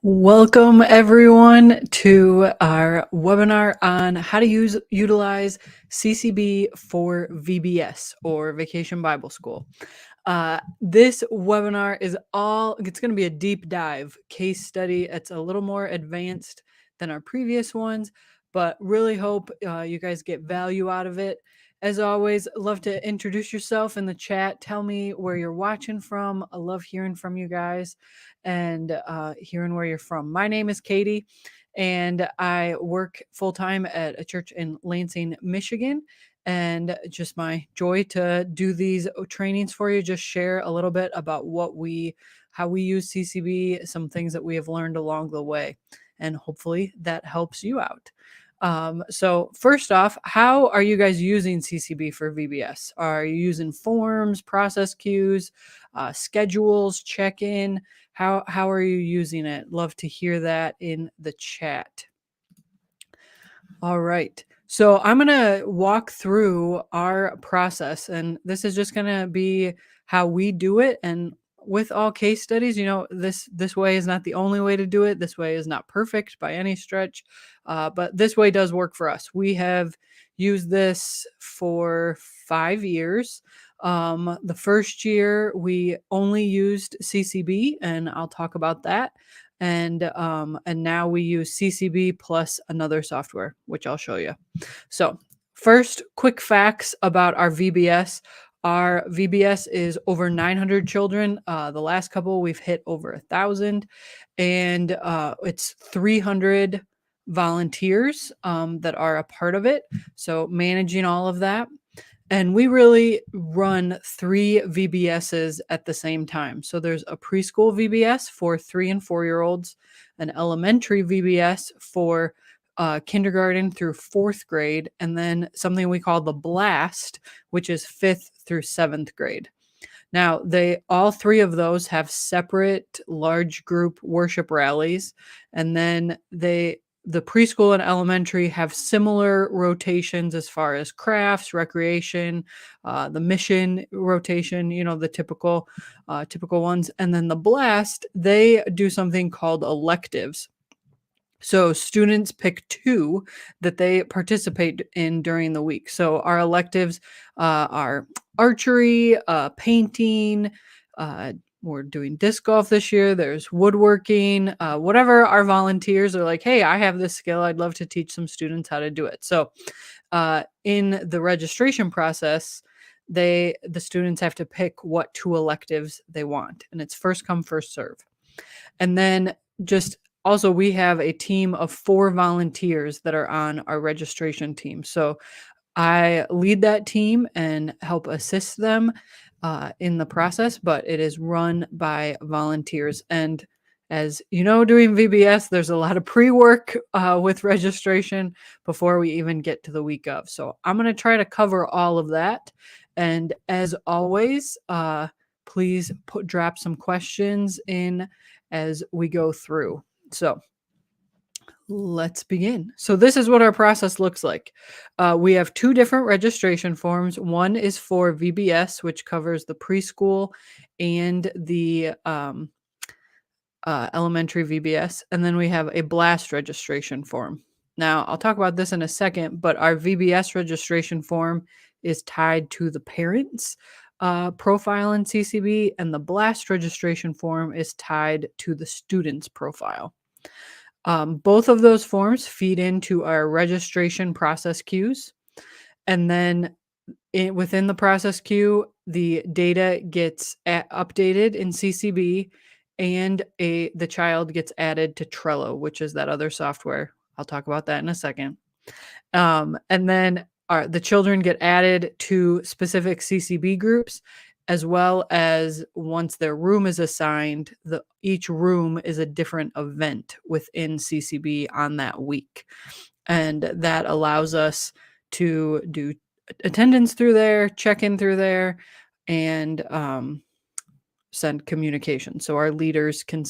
Welcome everyone to our webinar on how to utilize CCB for VBS or Vacation Bible School. This webinar it's going to be a deep dive case study. It's a little more advanced than our previous ones, but really hope you guys get value out of it. As always, love to introduce yourself in the chat. Tell me where you're watching from. I love hearing from you guys and hearing where you're from. My name is Katie, and I work full-time at a church in Lansing, Michigan. And just my joy to do these trainings for you, just share a little bit about how we use CCB, some things that we have learned along the way, and hopefully that helps you out. So first off, how are you guys using CCB for VBS? Are you using forms, process queues, schedules, check-in? How are you using it? Love to hear that in the chat. All right. So I'm going to walk through our process, and this is just going to be how we do it. And with all case studies, this way is not the only way to do it. This way is not perfect by any stretch, but this way does work for us. We have used this for 5 years. The first year we only used CCB, and I'll talk about that. And now we use CCB plus another software, which I'll show you. So first, quick facts about our VBS. Our VBS is over 900 children. The last couple we've hit over 1,000, and it's 300 volunteers that are a part of it. So managing all of that. And we really run 3 VBSs at the same time. So there's a preschool VBS for 3 and 4-year-olds, an elementary VBS for kindergarten through 4th grade, and then something we call the Blast, which is 5th through 7th grade. Now, all 3 of those have separate large group worship rallies, and then the preschool and elementary have similar rotations as far as crafts, recreation, the mission rotation, the typical ones. And then the Blast, they do something called electives. So students pick 2 that they participate in during the week. So our electives are archery, painting, we're doing disc golf this year. There's woodworking, whatever our volunteers are like, hey, I have this skill. I'd love to teach some students how to do it. So in the registration process, the students have to pick what 2 electives they want. And it's first come, first serve. And then also, we have a team of 4 volunteers that are on our registration team. So I lead that team and help assist them in the process, but it is run by volunteers. And as you know, doing VBS, there's a lot of pre-work with registration before we even get to the week of. So I'm going to try to cover all of that. And as always, please drop some questions in as we go through. So let's begin. So this is what our process looks like. We have 2 different registration forms. One is for VBS, which covers the preschool and the elementary VBS. And then we have a Blast registration form. Now, I'll talk about this in a second, but our VBS registration form is tied to the parents' profile in CCB, and the Blast registration form is tied to the student's profile. Both of those forms feed into our registration process queues. And then within the process queue, the data gets updated in CCB, and the child gets added to Trello, which is that other software. I'll talk about that in a second. And then the children get added to specific CCB groups, as well as once their room is assigned, each room is a different event within CCB on that week. And that allows us to do attendance through there, check-in through there, and send communication. So our leaders can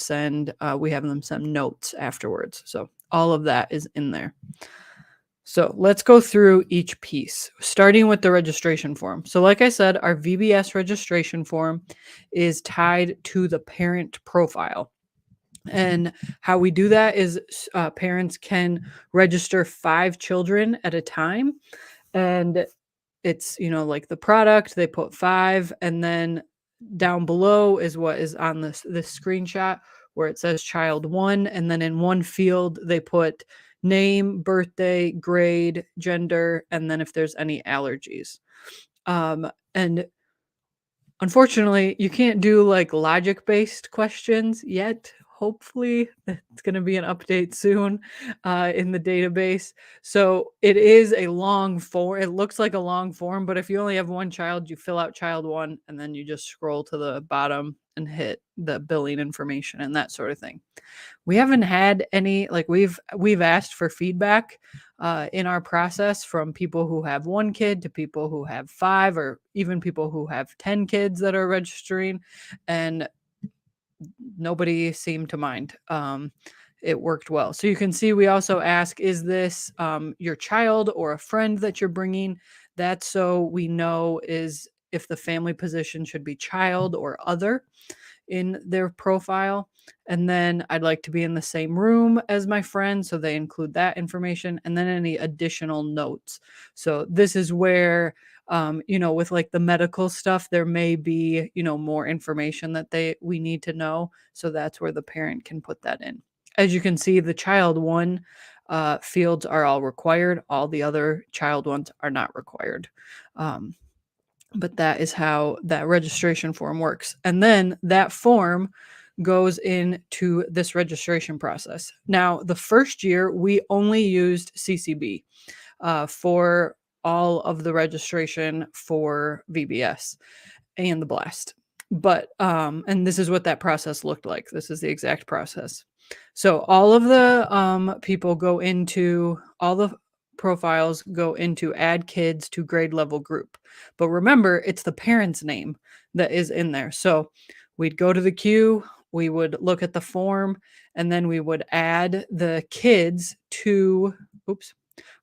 we have them send notes afterwards. So all of that is in there. So let's go through each piece, starting with the registration form. So like I said, our VBS registration form is tied to the parent profile. And how we do that is parents can register 5 children at a time. And it's, like the product, they put 5, and then down below is what is on this screenshot where it says child 1, and then in one field they put name, birthday, grade, gender, and then if there's any allergies. And unfortunately, you can't do like logic-based questions yet. Hopefully, it's going to be an update soon in the database. So it is a long form. It looks like a long form, but if you only have one child, you fill out child 1, and then you just scroll to the bottom and hit the billing information and that sort of thing. We haven't had any, like we've asked for feedback in our process from people who have 1 kid to people who have 5, or even people who have 10 kids that are registering, and nobody seemed to mind. It worked well. So you can see we also ask, is this your child or a friend that you're bringing? That's so we know is if the family position should be child or other in their profile. And then I'd like to be in the same room as my friend, so they include that information, and then any additional notes. So this is where with like the medical stuff, there may be, more information that we need to know. So that's where the parent can put that in. As you can see, the child 1 fields are all required. All the other child ones are not required. But that is how that registration form works. And then that form goes into this registration process. Now, the first year, we only used CCB for all of the registration for VBS and the blast. But, and this is what that process looked like. This is the exact process. So all of the people go into, all the profiles go into add kids to grade level group. But remember, it's the parent's name that is in there. So we'd go to the queue, we would look at the form, and then we would add the kids to,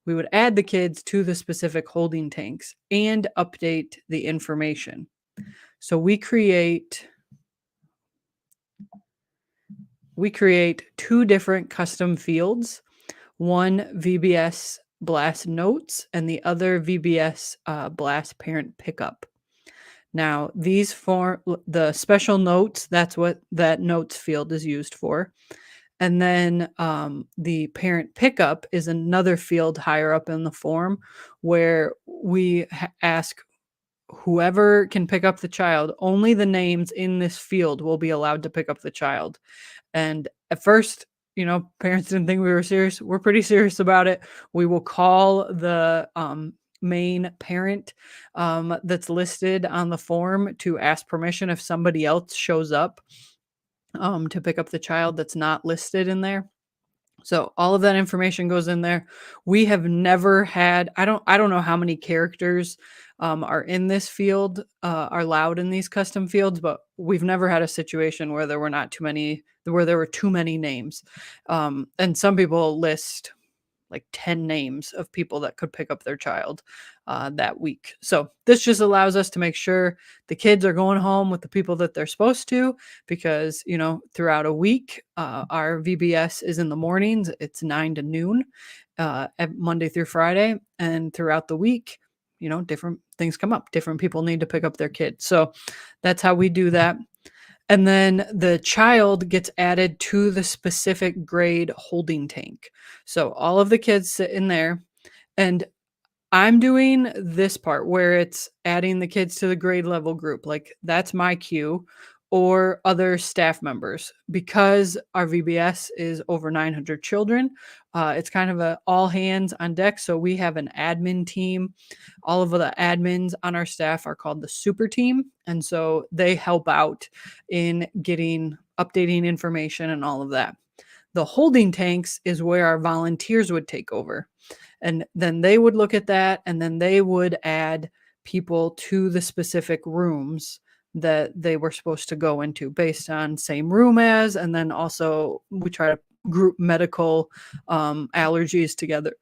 we would add the kids to the specific holding tanks and update the information. So we create 2 different custom fields, one VBS blast notes and the other VBS blast parent pickup. Now, these for the special notes, that's what that notes field is used for. And then the parent pickup is another field higher up in the form where we ask whoever can pick up the child, only the names in this field will be allowed to pick up the child. And at first, parents didn't think we were serious. We're pretty serious about it. We will call the main parent that's listed on the form to ask permission if somebody else shows up to pick up the child that's not listed in there. So all of that information goes in there. We have never had, I don't know how many characters are in this field, are allowed in these custom fields, but we've never had a situation where there were too many names. And some people list like 10 names of people that could pick up their child that week. So this just allows us to make sure the kids are going home with the people that they're supposed to, because, throughout a week, our VBS is in the mornings. It's 9 to noon, Monday through Friday. And throughout the week, different things come up. Different people need to pick up their kids. So that's how we do that. And then the child gets added to the specific grade holding tank. So all of the kids sit in there, and I'm doing this part where it's adding the kids to the grade level group. Like that's my queue, or other staff members, because our VBS is over 900 children. It's kind of a all hands on deck. So we have an admin team. All of the admins on our staff are called the super team. And so they help out in updating information and all of that. The holding tanks is where our volunteers would take over. And then they would look at that, and then they would add people to the specific rooms that they were supposed to go into based on same room as, and then also we try to group medical allergies together,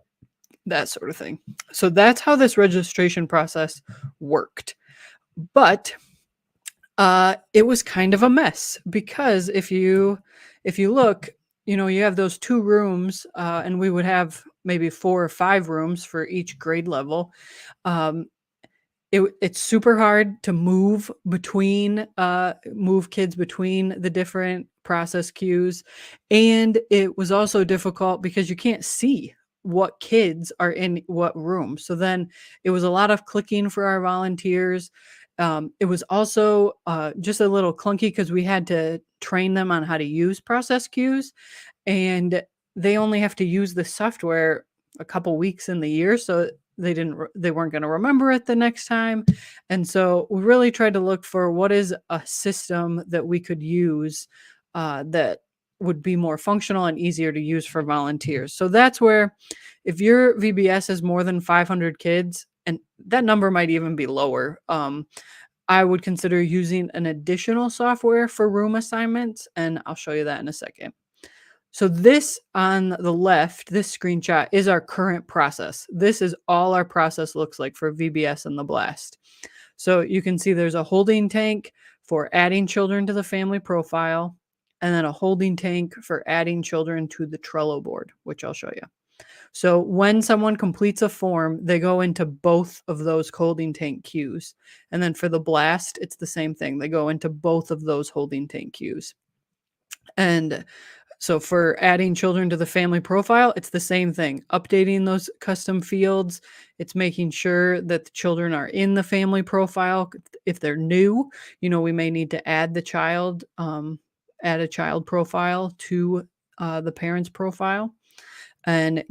that sort of thing. So that's how this registration process worked. But it was kind of a mess, because if you if you look, you have those 2 rooms, and we would have maybe 4 or 5 rooms for each grade level. Um, it's super hard to move kids between the different process queues, and it was also difficult because you can't see what kids are in what room. So then it was a lot of clicking for our volunteers. It was also just a little clunky because we had to train them on how to use process queues, and they only have to use the software a couple weeks in the year, so they weren't going to remember it the next time. And so we really tried to look for what is a system that we could use that would be more functional and easier to use for volunteers. So that's where, if your VBS has more than 500 kids, and that number might even be lower, I would consider using an additional software for room assignments, and I'll show you that in a second. So this on the left, this screenshot is our current process. This is all our process looks like for VBS and the Blast. So you can see there's a holding tank for adding children to the family profile, and then a holding tank for adding children to the Trello board, which I'll show you. So when someone completes a form, they go into both of those holding tank queues. And then for the Blast, it's the same thing. They go into both of those holding tank queues. And so for adding children to the family profile, it's the same thing. Updating those custom fields, it's making sure that the children are in the family profile. If they're new, we may need to add the child, add a child profile to the parent's profile, and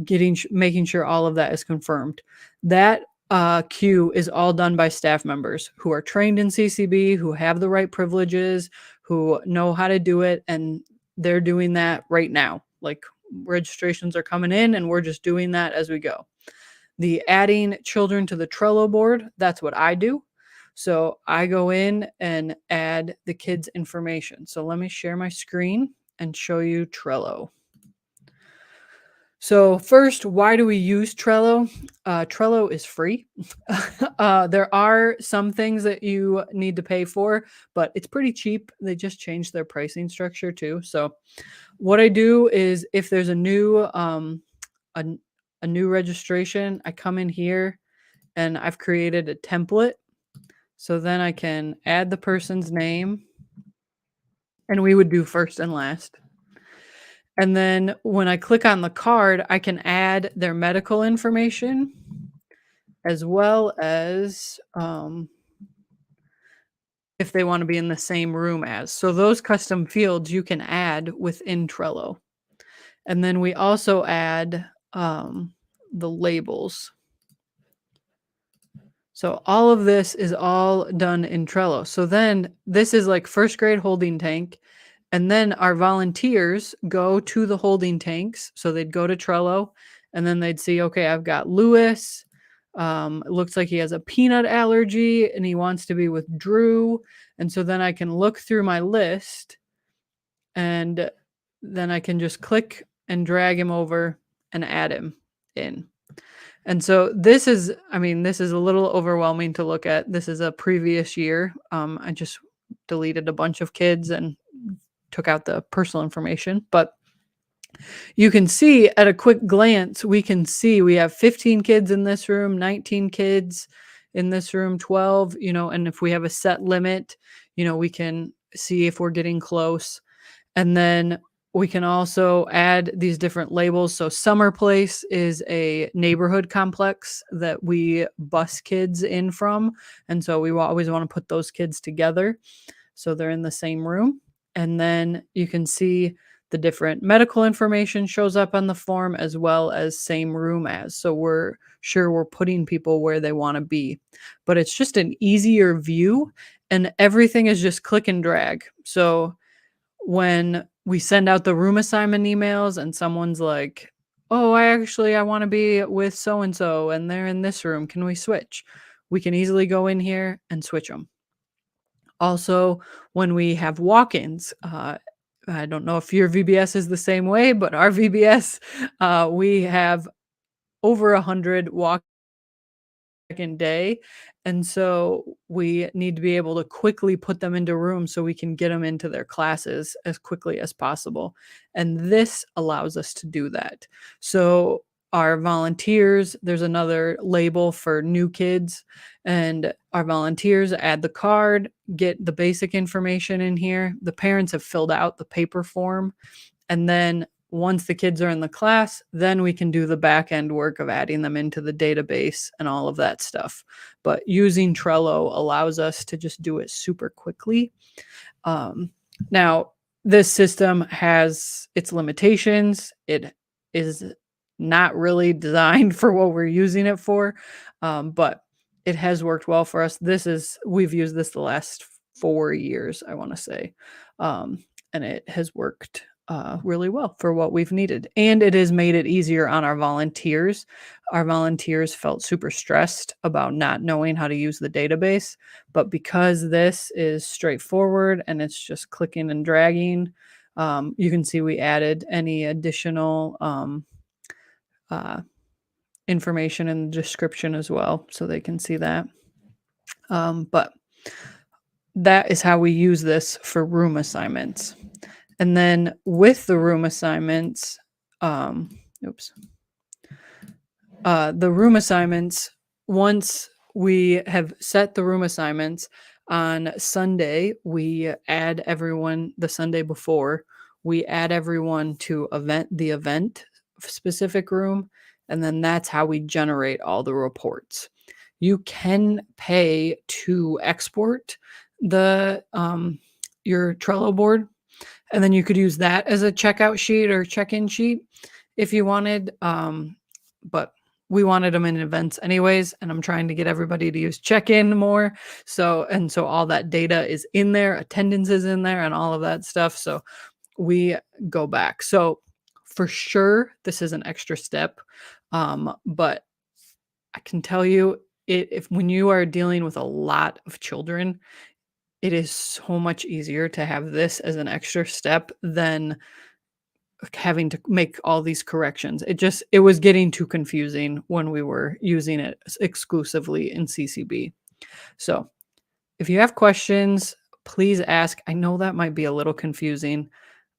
making sure all of that is confirmed. That queue is all done by staff members who are trained in CCB, who have the right privileges, who know how to do it, and they're doing that right now. Like, registrations are coming in and we're just doing that as we go. The adding children to the Trello board, that's what I do. So I go in and add the kids' information. So let me share my screen and show you Trello. So first, why do we use Trello? Trello is free. There are some things that you need to pay for, but it's pretty cheap. They just changed their pricing structure too. So what I do is, if there's a new a new registration, I come in here and I've created a template. So then I can add the person's name, and we would do first and last. And then when I click on the card, I can add their medical information, as well as if they want to be in the same room as. So those custom fields you can add within Trello. And then we also add the labels. So all of this is all done in Trello. So then this is like first grade holding tank. And then our volunteers go to the holding tanks. So they'd go to Trello and then they'd see, okay, I've got Lewis. It looks like he has a peanut allergy and he wants to be with Drew. And so then I can look through my list, and then I can just click and drag him over and add him in. And so this is a little overwhelming to look at. This is a previous year. I just deleted a bunch of kids and took out the personal information, but you can see at a quick glance, we can see we have 15 kids in this room, 19 kids in this room, 12, and if we have a set limit, we can see if we're getting close. And then we can also add these different labels. So Summer Place is a neighborhood complex that we bus kids in from. And so we always want to put those kids together so they're in the same room. And then you can see the different medical information shows up on the form, as well as same room as. So we're sure we're putting people where they want to be. But it's just an easier view, and everything is just click and drag. So when we send out the room assignment emails and someone's like, oh, I want to be with so-and-so and they're in this room, can we switch? We can easily go in here and switch them. Also, when we have walk-ins, I don't know if your VBS is the same way, but our VBS, we have over 100 walk second day. And so we need to be able to quickly put them into rooms so we can get them into their classes as quickly as possible. And this allows us to do that. So our volunteers, there's another label for new kids, and our volunteers add the card, get the basic information in here. The parents have filled out the paper form. And then once the kids are in the class, then we can do the back end work of adding them into the database and all of that stuff. But using Trello allows us to just do it super quickly. Now, this system has its limitations. It is not really designed for what we're using it for, but it has worked well for us. We've used this the last 4 years, I want to say, and it has worked really well for what we've needed. And it has made it easier on our volunteers. Our volunteers felt super stressed about not knowing how to use the database, but because this is straightforward and it's just clicking and dragging, you can see we added any additional information in the description as well, so they can see that. But that is how we use this for room assignments. And then with the room assignments, the room assignments, once we have set the room assignments on Sunday, we add everyone the Sunday before, we add everyone to the event specific room, and then that's how we generate all the reports. You can pay to export the your Trello board, and then you could use that as a checkout sheet or check-in sheet if you wanted. But we wanted them in events anyways, and I'm trying to get everybody to use check-in more. So all that data is in there, attendance is in there, and all of that stuff. So we go back. So for sure, this is an extra step. But I can tell you, if when you are dealing with a lot of children, it is so much easier to have this as an extra step than having to make all these corrections. It was getting too confusing when we were using it exclusively in CCB. So if you have questions, please ask. I know that might be a little confusing.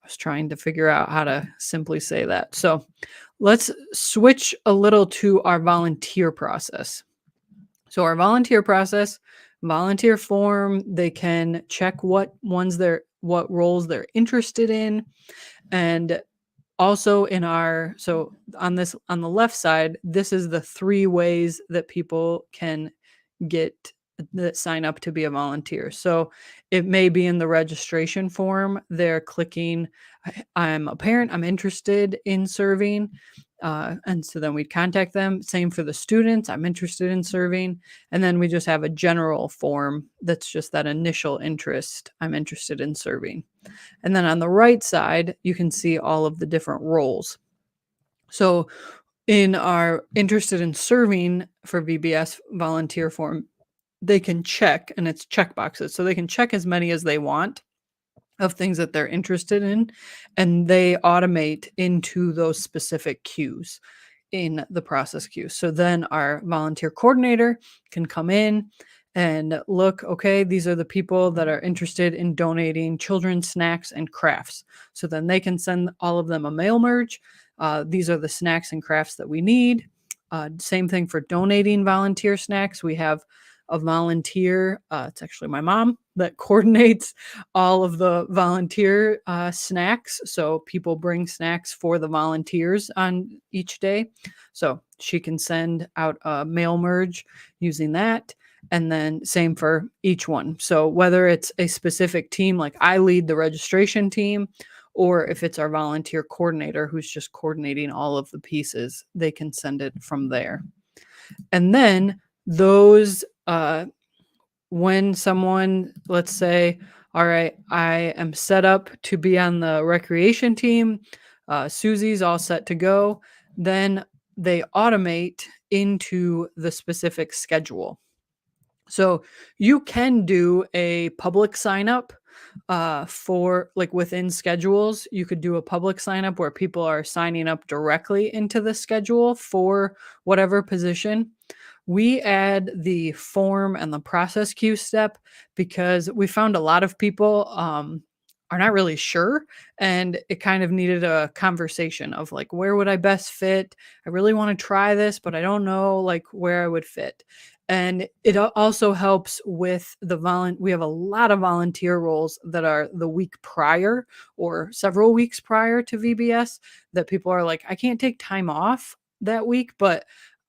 I was trying to figure out how to simply say that. So let's switch a little to our volunteer process. So our volunteer process, volunteer form, they can check what roles they're interested in. And also on the left side, this is the 3 ways that people can sign up to be a volunteer. So it may be in the registration form. They're clicking, I'm a parent, I'm interested in serving. And so then we'd contact them. Same for the students, I'm interested in serving. And then we just have a general form that's just that initial interest, I'm interested in serving. And then on the right side, you can see all of the different roles. So in our interested in serving for VBS volunteer form, they can check, and it's check boxes. So they can check as many as they want of things that they're interested in, and they automate into those specific queues in the process queue. So then our volunteer coordinator can come in and look, okay, these are the people that are interested in donating children's snacks and crafts. So then they can send all of them a mail merge. These are the snacks and crafts that we need. Same thing for donating volunteer snacks. We have a volunteer, it's actually my mom, that coordinates all of the volunteer snacks. So people bring snacks for the volunteers on each day. So she can send out a mail merge using that. And then same for each one. So whether it's a specific team, like I lead the registration team, or if it's our volunteer coordinator who's just coordinating all of the pieces, they can send it from there. And then those, when someone, let's say, all right, I am set up to be on the recreation team, Susie's all set to go, then they automate into the specific schedule. So you can do a public sign up for, like, within schedules. You could do a public sign up where people are signing up directly into the schedule for whatever position. We add the form and the process queue step because we found a lot of people are not really sure, and it kind of needed a conversation of like, where would I best fit? I really want to try this, but I don't know like where I would fit. And it also helps with we have a lot of volunteer roles that are the week prior or several weeks prior to VBS that people are like, I can't take time off that week, but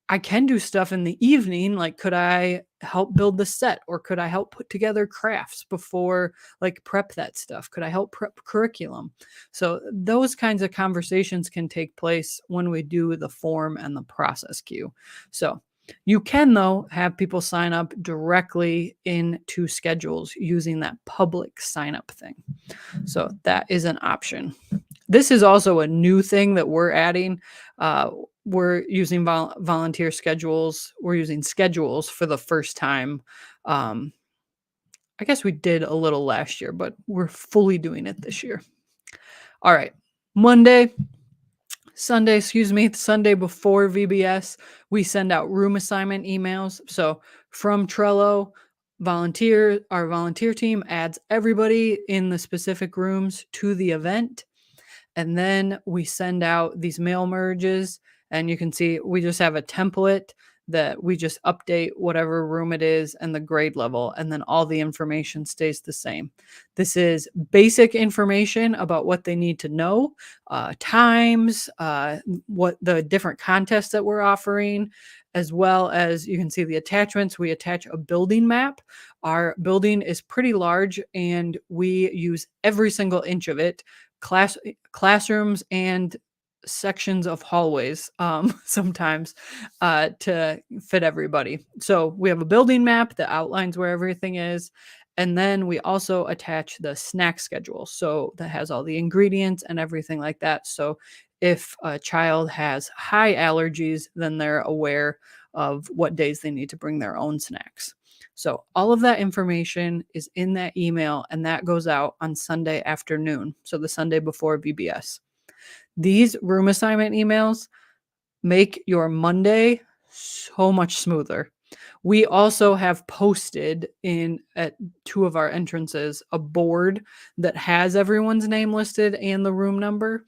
I can do stuff in the evening. Like, could I help build the set, or could I help put together crafts before, like, prep that stuff? Could I help prep curriculum? So those kinds of conversations can take place when we do the form and the process queue. So you can, though, have people sign up directly into schedules using that public sign up thing. So that is an option. This is also a new thing that we're adding. We're using volunteer schedules. We're using schedules for the first time. I guess we did a little last year, but we're fully doing it this year. All right. Sunday before VBS, we send out room assignment emails. So from Trello, our volunteer team adds everybody in the specific rooms to the event. And then we send out these mail merges, and you can see we just have a template that we just update whatever room it is and the grade level, and then all the information stays the same. This is basic information about what they need to know, times, what the different contests that we're offering, as well as you can see the attachments. We attach a building map. Our building is pretty large, and we use every single inch of it, classrooms and sections of hallways sometimes to fit everybody. So we have a building map that outlines where everything is. And then we also attach the snack schedule. So that has all the ingredients and everything like that. So if a child has high allergies, then they're aware of what days they need to bring their own snacks. So all of that information is in that email, and that goes out on Sunday afternoon. So the Sunday before VBS. These room assignment emails make your Monday so much smoother. We also have posted at two of our entrances a board that has everyone's name listed and the room number.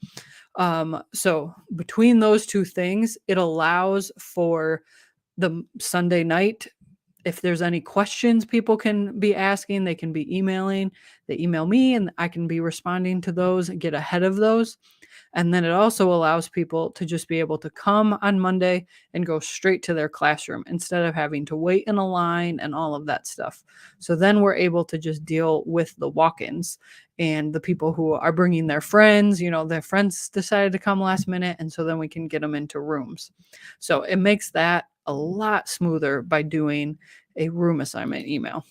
So between those two things, it allows for the Sunday night. If there's any questions people can be asking, they can be emailing. They email me, and I can be responding to those and get ahead of those. And then it also allows people to just be able to come on Monday and go straight to their classroom instead of having to wait in a line and all of that stuff. So then we're able to just deal with the walk-ins and the people who are bringing their friends. Their friends decided to come last minute, and so then we can get them into rooms. So it makes that a lot smoother by doing a room assignment email.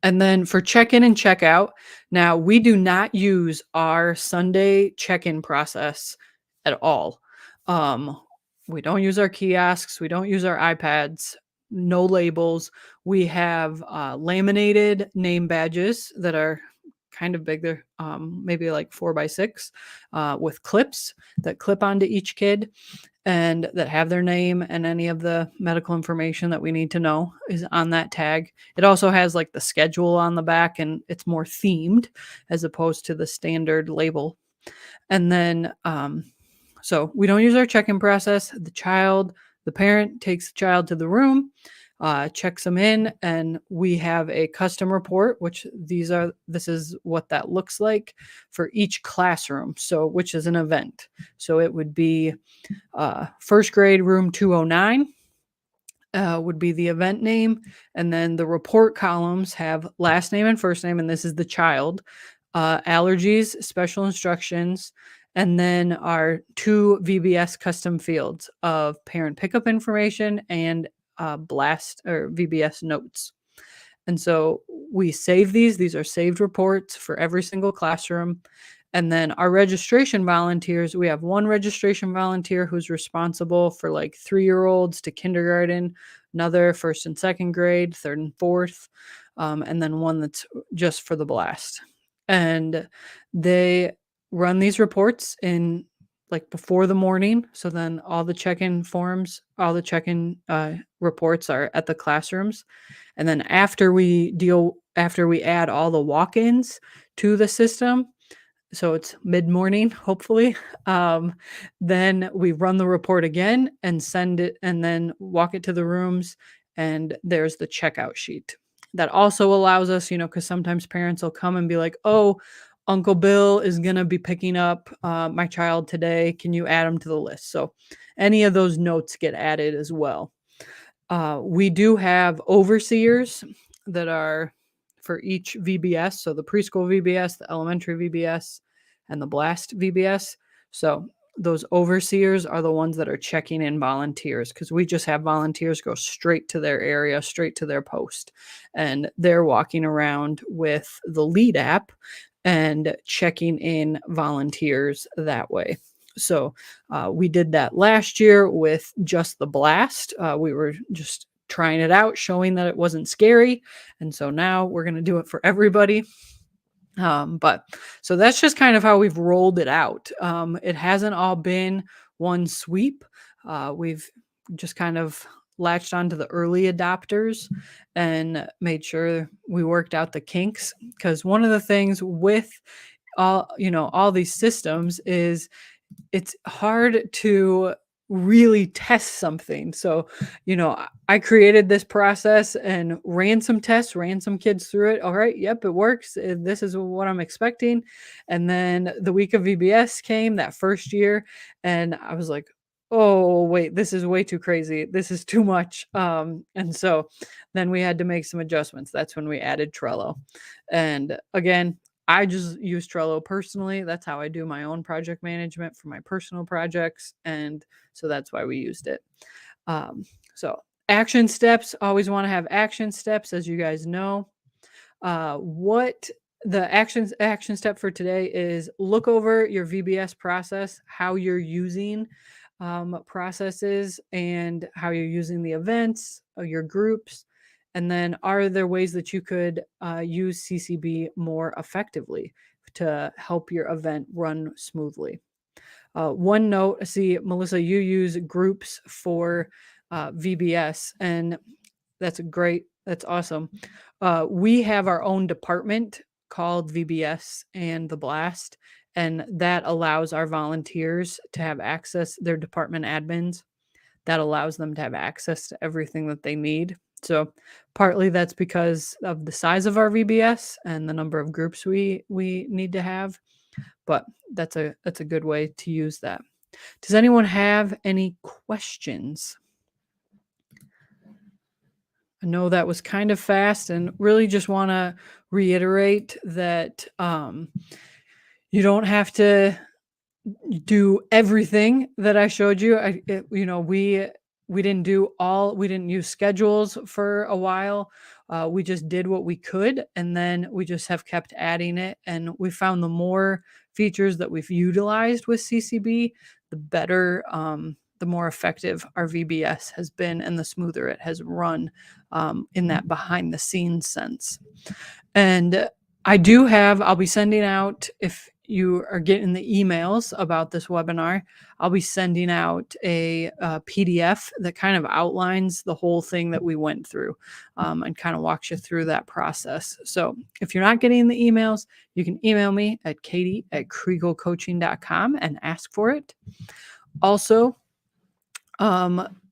And then for check-in and checkout, now we do not use our Sunday check-in process at all. We don't use our kiosks. We don't use our iPads. No labels. We have laminated name badges that are kind of big. They're maybe like 4x6 with clips that clip onto each kid and that have their name, and any of the medical information that we need to know is on that tag. It also has like the schedule on the back, and it's more themed as opposed to the standard label. And then, so we don't use our check-in process. The parent takes the child to the room, checks them in, and we have a custom report, this is what that looks like for each classroom. So, which is an event. So it would be first grade room 209 would be the event name. And then the report columns have last name and first name, and this is the child, allergies, special instructions, and then our two VBS custom fields of parent pickup information and blast or VBS notes. And so we save these. These are saved reports for every single classroom. And then our registration volunteers, we have one registration volunteer who's responsible for like 3-year-olds to kindergarten, another first and second grade, third and fourth, and then one that's just for the blast. And they run these reports in like before the morning. So then all the check-in forms, all the check-in reports are at the classrooms. And then after we add all the walk-ins to the system, so it's mid-morning, hopefully, then we run the report again and send it and then walk it to the rooms, and there's the checkout sheet. That also allows us, because sometimes parents will come and be like, "Oh, Uncle Bill is going to be picking up my child today. Can you add him to the list?" So any of those notes get added as well. We do have overseers that are for each VBS. So the preschool VBS, the elementary VBS, and the blast VBS. So those overseers are the ones that are checking in volunteers, because we just have volunteers go straight to their area, straight to their post. And they're walking around with the lead app and checking in volunteers that way. So we did that last year with just the blast. We were just trying it out, showing that it wasn't scary. And so now we're going to do it for everybody. But so that's just kind of how we've rolled it out. It hasn't all been one sweep. We've just kind of latched onto the early adopters and made sure we worked out the kinks. Because one of the things with all these systems is it's hard to really test something. So, I created this process and ran some tests, ran some kids through it. All right, yep, it works. This is what I'm expecting. And then the week of VBS came that first year, and I was like, oh, wait, this is way too crazy. This is too much. And so then we had to make some adjustments. That's when we added Trello. And again, I just use Trello personally. That's how I do my own project management for my personal projects. And so that's why we used it. So action steps, always want to have action steps, as you guys know. What the action step for today is look over your VBS process, how you're using processes and how you're using the events, your groups. And then are there ways that you could use CCB more effectively to help your event run smoothly? One note, see, Melissa, you use groups for VBS, and that's awesome. We have our own department called VBS and the Blast, and that allows our volunteers to have access, their department admins, that allows them to have access to everything that they need. So partly that's because of the size of our VBS and the number of groups we need to have, but that's a good way to use that. Does anyone have any questions? I know that was kind of fast, and really just want to reiterate that you don't have to do everything that I showed you. We didn't use schedules for a while. We just did what we could, and then we just have kept adding it. And we found the more features that we've utilized with CCB, the better, the more effective our VBS has been, and the smoother it has run in that behind the scenes sense. And I'll be sending out, if you are getting the emails about this webinar, I'll be sending out a PDF that kind of outlines the whole thing that we went through and kind of walks you through that process. So if you're not getting the emails, you can email me at katie@kriegelcoaching.com and ask for it. Also,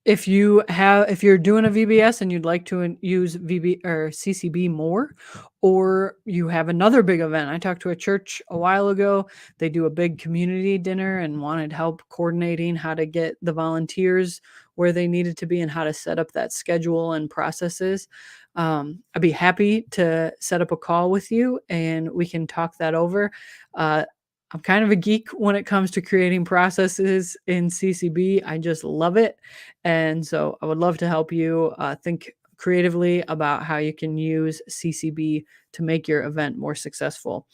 if you're doing a VBS and you'd like to use CCB more, or you have another big event. I talked to a church a while ago. They do a big community dinner and wanted help coordinating how to get the volunteers where they needed to be and how to set up that schedule and processes. I'd be happy to set up a call with you and we can talk that over. I'm kind of a geek when it comes to creating processes in CCB. I just love it. And so I would love to help you think creatively about how you can use CCB to make your event more successful.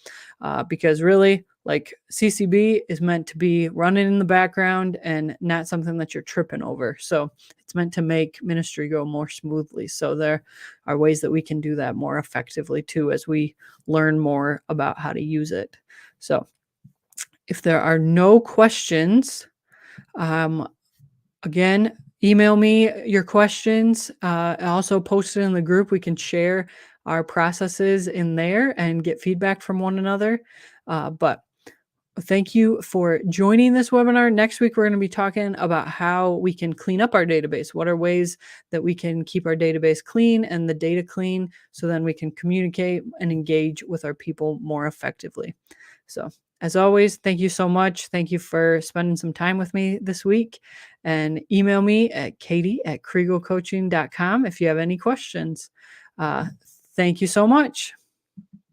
Because really, like, CCB is meant to be running in the background and not something that you're tripping over. So it's meant to make ministry go more smoothly. So there are ways that we can do that more effectively too, as we learn more about how to use it. So If there are no questions, again, email me your questions. I also post it in the group. We can share our processes in there and get feedback from one another. But thank you for joining this webinar. Next week, we're going to be talking about how we can clean up our database. What are ways that we can keep our database clean and the data clean so then we can communicate and engage with our people more effectively. So, as always, thank you so much. Thank you for spending some time with me this week. And email me at katie@kriegelcoaching.com if you have any questions. Thank you so much.